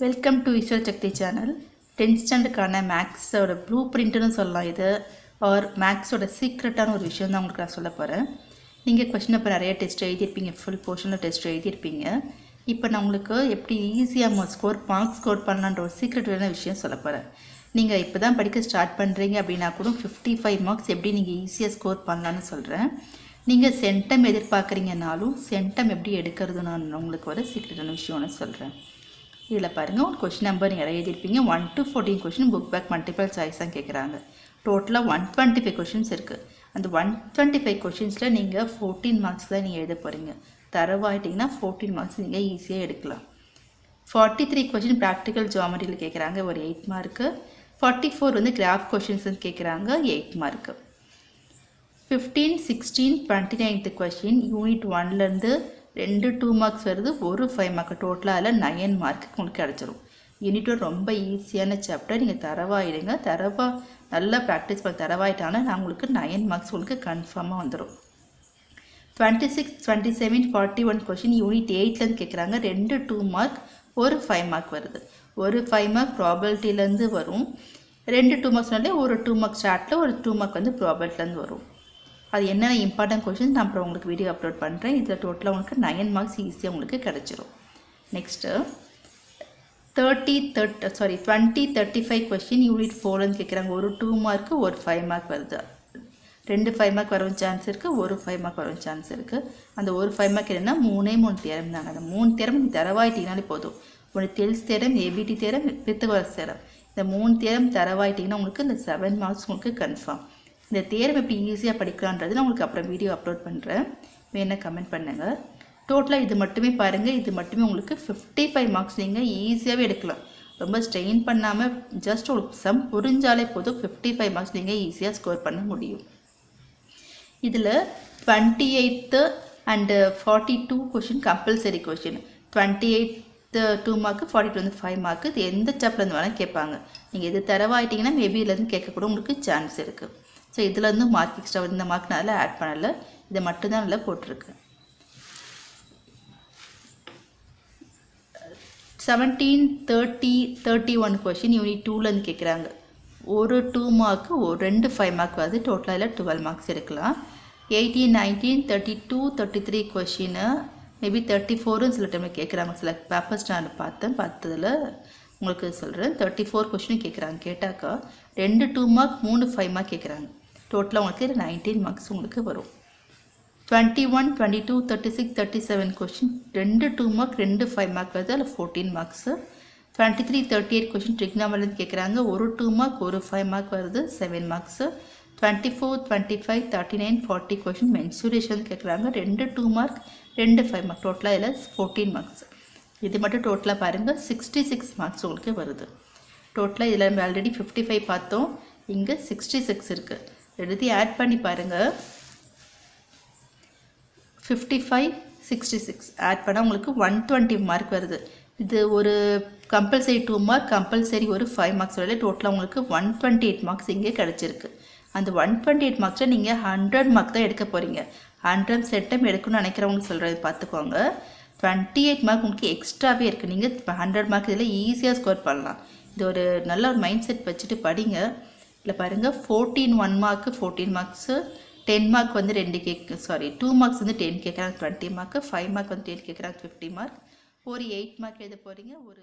Welcome to Eswar Sakthi channel. 10th ஸ்டாண்டர்டுக்கான மேக்ஸோட blue பிரிண்ட்னு சொல்லலாம். இது ஆர் மேக்ஸோட சீக்ரெட்டான ஒரு விஷயம் தான் உங்களுக்கு நான் சொல்ல போகிறேன். நீங்கள் கொஸ்டின் இப்போ நிறைய டெஸ்ட் எழுதியிருப்பீங்க, ஃபுல் போர்ஷனில் டெஸ்ட் எழுதியிருப்பீங்க. இப்போ நான் உங்களுக்கு எப்படி ஈஸியாக மார்க்ஸ் ஸ்கோர் பண்ணலான்ற ஒரு சீக்ரெட்டான விஷயம் சொல்ல போகிறேன். நீங்கள் இப்போ தான் படிக்க ஸ்டார்ட் பண்ணுறீங்க அப்படின்னா கூட 55 மார்க்ஸ் எப்படி நீங்கள் ஈஸியாக ஸ்கோர் பண்ணலான்னு சொல்கிறேன். நீங்கள் சென்டம் எதிர்பார்க்குறீங்கனாலும் சென்டம் எப்படி எடுக்கிறது நான் உங்களுக்கு ஒரு சீக்ரெட்டான விஷயம்னு சொல்கிறேன். இதில் பாருங்கள், ஒரு கொஸ்டின் நம்பர் நீங்கள் எழுதியிருப்பீங்க. 1 to 14 question book back multiple choice தான் கேட்குறாங்க. டோட்டலாக 125 கொஸ்டின்ஸ் இருக்குது. அந்த 125 கொஸ்டின்ஸில் நீங்கள் 14 மார்க்ஸ் தான் நீங்கள் எழுத போகிறீங்க. தரவாயிட்டிங்கன்னா 14 மார்க்ஸ் நீங்கள் ஈஸியாக எடுக்கலாம். 43 கொஸ்டின் ப்ராக்டிக்கல் ஜியாமெட்ரியில் கேட்குறாங்க, ஒரு 8 மார்க்கு. 44 வந்து கிராஃப் கொஸ்டின்ஸ்னு கேட்குறாங்க, 8 மார்க்கு. 15, 16, 29th கொஸ்டின் யூனிட் 1லேருந்து 2 மார்க்ஸ் வருது, ஒரு 5 மார்க். டோட்டலாக அதில் 9 மார்க்கு உங்களுக்கு கிடச்சிரும். யூனிட் 1 ரொம்ப ஈஸியான சாப்டர். நீங்கள் தரவாயிடுங்க. நல்லா ப்ராக்டிஸ் பண்ணி தரவாயிட்டாங்கன்னா நான் உங்களுக்கு 9 மார்க்ஸ் உங்களுக்கு கன்ஃபார்மாக வந்துடும். 26, 27, 41 கொஸ்டின் யூனிட் 8லேருந்து கேட்குறாங்க. 2 மார்க், ஒரு 5 மார்க் வருது. ஒரு 5 மார்க் ப்ராபபிலிட்டிலேருந்து வரும். 2 மார்க்ஸ்னாலே ஒரு 2 மார்க் ஸ்டார்ட்டில், ஒரு 2 மார்க் வந்து ப்ராபபிலிட்டிலேருந்து வரும். அது என்னென்ன இம்பார்ட்டன்ட் கொஷின்ஸ் நான் அப்புறம் உங்களுக்கு வீடியோ அப்லோட் பண்ணுறேன். இதில் டோட்டலாக உங்களுக்கு 9 மார்க்ஸ் ஈஸியாக உங்களுக்கு கிடச்சிரும். நெக்ஸ்ட்டு 20, 35 கொஸ்டின் யூனிட் 4லேருந்து கேட்குறாங்க. ஒரு 2 மார்க்கு, ஒரு 5 மார்க் வருது. 2 5 மார்க் வரவும் சான்ஸ் இருக்குது, ஒரு 5 மார்க் வரவும் சான்ஸ் இருக்குது. அந்த ஒரு 5 மார்க் என்னென்னா 3 தேரம் தாங்க. அந்த 3 தேரம் நீங்கள் தரவாயிட்டீங்கனாலே போதும். ஒன்று Thales theorem, ABT theorem, Pythagoras theorem. இந்த 3 தேரம் தரவாயிட்டிங்கன்னா உங்களுக்கு இந்த 7 மார்க்ஸ் உங்களுக்கு கன்ஃபார்ம். இந்த தேரம் எப்படி ஈஸியாக படிக்கலான்றது நான் உங்களுக்கு அப்புறம் வீடியோ அப்லோட் பண்ணுறேன். வேணால் கமெண்ட் பண்ணுங்கள். டோட்டலாக இது மட்டுமே பாருங்கள். இது மட்டுமே உங்களுக்கு 55 மார்க்ஸ் நீங்கள் ஈஸியாகவே எடுக்கலாம். ரொம்ப ஸ்ட்ரெயின் பண்ணாமல் ஜஸ்ட் ஒரு சம் புரிஞ்சாலே போதும், 55 மார்க்ஸ் நீங்கள் ஈஸியாக ஸ்கோர் பண்ண முடியும். இதில் 28th and 42 question compulsory question. 28 2 mark, 42 வந்து 5 மார்க்கு. இது எந்த சாப்டர்லேருந்து வேணால் கேட்பாங்க. நீங்கள் இது தரவாயிட்டிங்கன்னா மேபி இதுலேருந்து கேட்கக்கூட உங்களுக்கு சான்ஸ் இருக்குது. ஸோ இதுலேருந்து மார்க் எக்ஸ்ட்ரா இந்த மார்க் நான் அதில் ஆட் பண்ணலை, இதை மட்டும்தான் நல்லா போட்டிருக்கு. 17, 30, 31 கொஷின் யூனிட் 2லேருந்து கேட்குறாங்க. ஒரு 2 மார்க்கு, ஒரு 2 5 மார்க் வருது. டோட்டலாக இல்லை 12 மார்க்ஸ் எடுக்கலாம். 18, 19, 32, 33 கொஷின்னு மேபி 34 சில டைமில் கேட்குறாங்க. சில பேப்பர்ஸ் நான் பார்த்ததில் உங்களுக்கு சொல்கிறேன். 34 கொஷினும் கேட்குறாங்க. கேட்டாக்கா 2 மார்க், 3 5 மார்க் கேட்குறாங்க. டோட்டலாக உங்களுக்கு 19 மார்க்ஸ் உங்களுக்கு வரும். 21, 22, 36, 37 கொஷின் 2 மார்க், 2 5 மார்க் வருது. அதில் 14 மார்க்ஸு. 23, 38 கொஷின் ட்ரிக்னாமெட்ரிலேருந்து கேட்குறாங்க. ஒரு 2 மார்க், ஒரு 5 மார்க் வருது, 7 மார்க்ஸு. 24, 25, 39, 40 கொஷின் மென்சுரேஷன் கேட்குறாங்க. 2 மார்க், 2 5 மார்க். டோட்டலாக இதில் 14 மார்க்ஸ். இது மட்டும் டோட்டலாக பாருங்கள், 66 மார்க்ஸ் உங்களுக்கு வருது. டோட்டலாக இதில் நம்ம ஆல்ரெடி 55 பார்த்தோம், இங்கே 66 இருக்குது. ரெண்டுத்தையும் ஆட் பண்ணி பாருங்கள். 55, 66 ஆட் பண்ணால் உங்களுக்கு 120 மார்க் வருது. இது ஒரு கம்பல்சரி 2 மார்க், கம்பல்சரி ஒரு 5 மார்க்ஸ் வரல. டோட்டலாக உங்களுக்கு 128 மார்க்ஸ் இங்கே கிடச்சிருக்கு. அந்த 128 மார்க்ஸில் நீங்கள் 100 மார்க் தான் எடுக்க போகிறீங்க. 100 செட்டம் எடுக்கணும்னு நினைக்கிறவங்களுக்கு சொல்கிறது பார்த்துக்கோங்க. 28 மார்க் உங்களுக்கு எக்ஸ்ட்ராவே இருக்குது. நீங்கள் 100 மார்க் இதில் ஈஸியாக ஸ்கோர் பண்ணலாம். இது ஒரு நல்ல ஒரு மைண்ட் செட் வச்சுட்டு படிங்க. இல்லை பாருங்கள், 14 1 மார்க்கு, 14 மார்க்ஸு. 10 மார்க் வந்து 2 மார்க்ஸ் வந்து 10 கேட்குறாங்க, 20 மார்க்கு. 5 மார்க் வந்து 10 கேட்குறாங்க, 50 மார்க். ஒரு 8 மார்க் எழுத போகிறீங்க, ஒரு